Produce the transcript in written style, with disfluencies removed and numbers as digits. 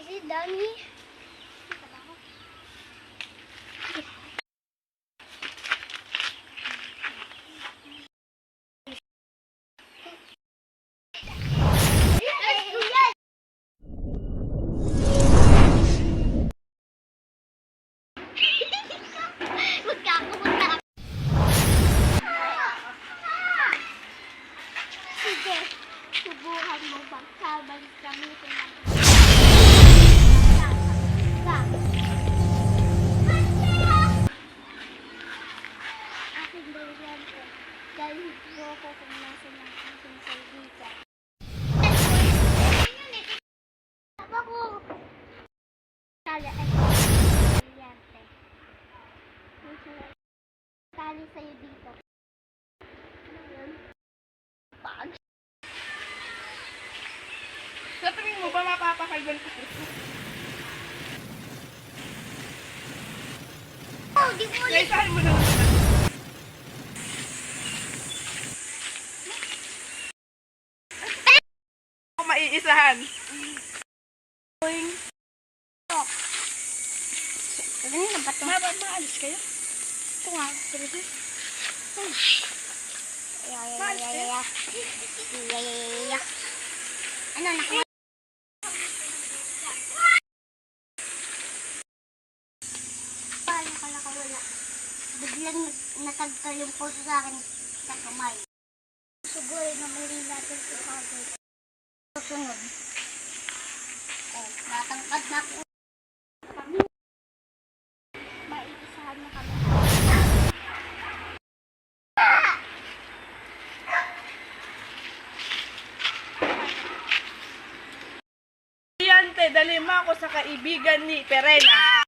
Easy, dami. Sige, subukan mo pagkabalik kami ito na. Aking bayan ko, dahil hindi ako kung nasa ng aking kaibigan. Ako! Kala ay brilyante. Kali sa'yo dito. Ano yun? Pag? Sa tingin mo ba mapapakalban ko? Oh, di mo ulit. Kaisahan mo na naman. Ako maiisahan. Boing. Oh. Ganun na ba ito? Maalis kayo? Ito nga. Sige. Ano, nakuha? Paano ka nakawala? Biglang natagkal yung puso sa akin sa kamay. Siguro na muli natin si Hagrid. Susunod. Oh, natangkad na ako. Kami. Maiisahan na kami. Brilyante, dali mo ako sa kaibigan ni Perena.